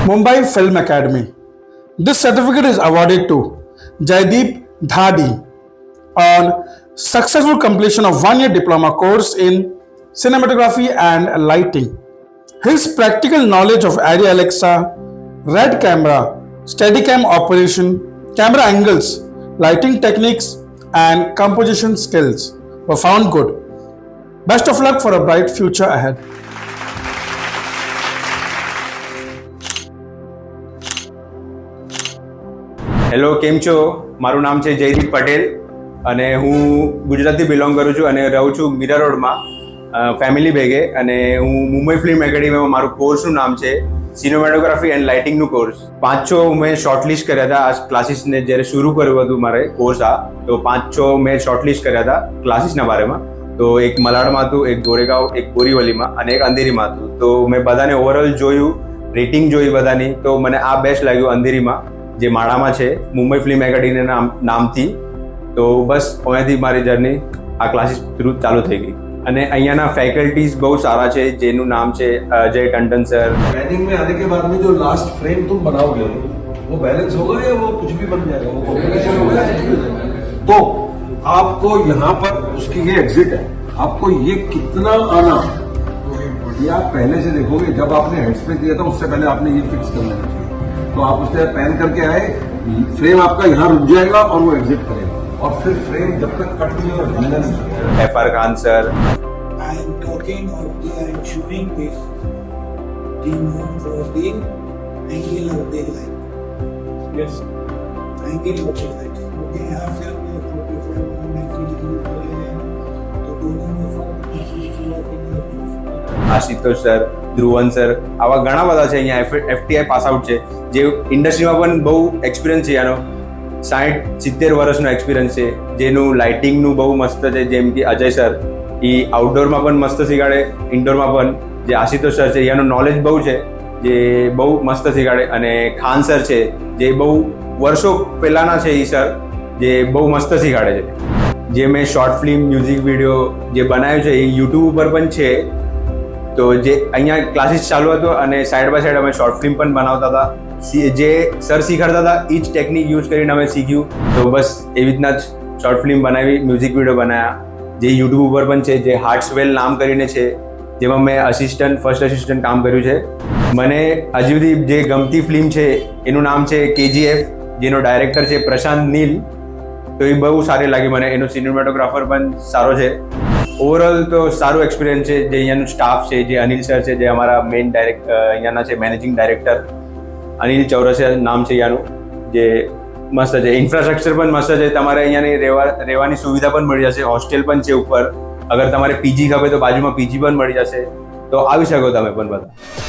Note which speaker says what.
Speaker 1: Mumbai Film Academy. This certificate is awarded to Jaideep Dhadi on successful completion of 1 year diploma course in cinematography and lighting. His practical knowledge of Arri Alexa, Red camera, Steadicam operation, camera angles, lighting techniques, and composition skills were found good. Best of luck for a bright future ahead.
Speaker 2: Hello, કેમ છો? મારું નામ છે જયદીપ પટેલ અને હું ગુજરાતથી belong કરું છું અને રહું છું મીરા રોડમાં ફેમિલી ભેગે. અને હું મુંબઈ ફિલ્મ એકેડેમીમાં મારું કોર્સનું નામ છે સિનેમેટોગ્રાફી એન્ડ લાઇટિંગનું કોર્સ. 5-6 મેં શોર્ટલિસ્ટ કર્યા હતા આ ક્લાસીસને જ્યારે શરૂ કર્યું હતું મારે કોર્સ તો 5-6 મેં શોર્ટલિસ્ટ કર્યા હતા ક્લાસીસના બારેમાં. તો એક મલાડમાં હતું, એક ગોરેગાંવ, એક બોરીવલીમાં અને એક અંધેરીમાં હતું. તો મેં બધાને ઓવરઓલ જોયું, રેટિંગ જોઈ બધાની, તો મને આ બેસ્ટ લાગ્યું અંધેરીમાં, જે માળામાં છે મુંબઈ ફિલ્મ એકેડેમીના નામથી. તો બસ અહીંયાથી મારી જર્ની આ ક્લાસીસ થ્રુ ચાલુ થઈ ગઈ. અને અહીંયાના ફેકલ્ટીઝ બહુ સારા છે, જેનું નામ છે અજય ટંડન સર.
Speaker 3: ट्रेनिंग में आने के बाद में जो लास्ट फ्रेम तुम बनाओगे वो बैलेंस होगा या वो कुछ भी बन जाएगा, वो कॉम्बिनेशन होगा या कुछ भी हो जाएगा. तो आपको यहाँ पर उसकी ये एग्जिट है, आपको ये कितना आना ये आप पहले से देखोगे. जब आपने हेडस्पेस दिया था उससे पहले आपने ये फिक्स कर लेना चाहिए. तो आप उससे पैन करके आए, फ्रेम आपका यहाँ रुक जाएगा और वो एग्जिट करेगा. और फिर फ्रेम जब तक कट नहीं और हिलना नहीं.
Speaker 2: FR Khan sir.
Speaker 4: I am talking of the shooting piece. The known for the angle of the light. Yes. Angle of the light. Okay, यहाँ फिर मैं 45 angle तो दोनों में
Speaker 2: આશિતોષ સર, ધ્રુવન સર, આવા ઘણા બધા છે અહીંયા FTI પાસ આઉટ છે, જે ઇન્ડસ્ટ્રીમાં પણ બહુ એક્સપિરિયન્સ છે. આનો 60-70 વર્ષનો એક્સપિરિયન્સ છે, જેનું લાઇટિંગનું બહુ મસ્ત છે. જેમ કે અજય સર, એ આઉટડોરમાં પણ મસ્ત શીખાડે, ઇન્ડોરમાં પણ. જે આશિતોષ સર છે એનું નોલેજ બહુ છે, જે બહુ મસ્ત શીખાડે. અને ખાન સર છે, જે બહુ વર્ષો પહેલાંના છે એ સર, જે બહુ મસ્ત શીખાડે છે. જે મેં શોર્ટ ફિલ્મ, મ્યુઝિક વિડીયો જે બનાવ્યું છે એ યુટ્યુબ ઉપર પણ છે. તો જે અહીંયા ક્લાસીસ ચાલુ હતો અને સાઈડ બાય સાઈડ અમે શોર્ટ ફિલ્મ પણ બનાવતા હતા. જે સર શીખવાડતા હતા એ જ ટેકનિક યુઝ કરીને અમે શીખ્યું. તો બસ એવી રીતના જ શોર્ટ ફિલ્મ બનાવી, મ્યુઝિક વિડીયો બનાવ્યા, જે યુટ્યુબ ઉપર પણ છે, જે હાર્ટ્સવેલ નામ કરીને છે, જેમાં મેં ફર્સ્ટ અસિસ્ટન્ટ કામ કર્યું છે. મને હજી સુધી જે ગમતી ફિલ્મ છે એનું નામ છે KGF, જેનો ડાયરેક્ટર છે પ્રશાંત નીલ. તો એ બહુ સારી લાગી મને. એનો સિનેમેટોગ્રાફર પણ સારો છે. ઓવરઓલ તો સારું એક્સપિરિયન્સ છે. જે અહીંયાનું સ્ટાફ છે, જે અનિલ સર છે, જે અમારા મેઇન અહીંયાના છે મેનેજિંગ ડાયરેક્ટર, અનિલ ચૌરસિયા નામ છે અહીંયાનું, જે મસ્ત છે. ઇન્ફ્રાસ્ટ્રક્ચર પણ મસ્ત છે. તમારે અહીંયાની રહેવાની સુવિધા પણ મળી જશે. હોસ્ટેલ પણ છે ઉપર. અગર તમારે PG ખપે તો બાજુમાં PG પણ મળી જશે. તો આવી શકો તમે પણ બધા.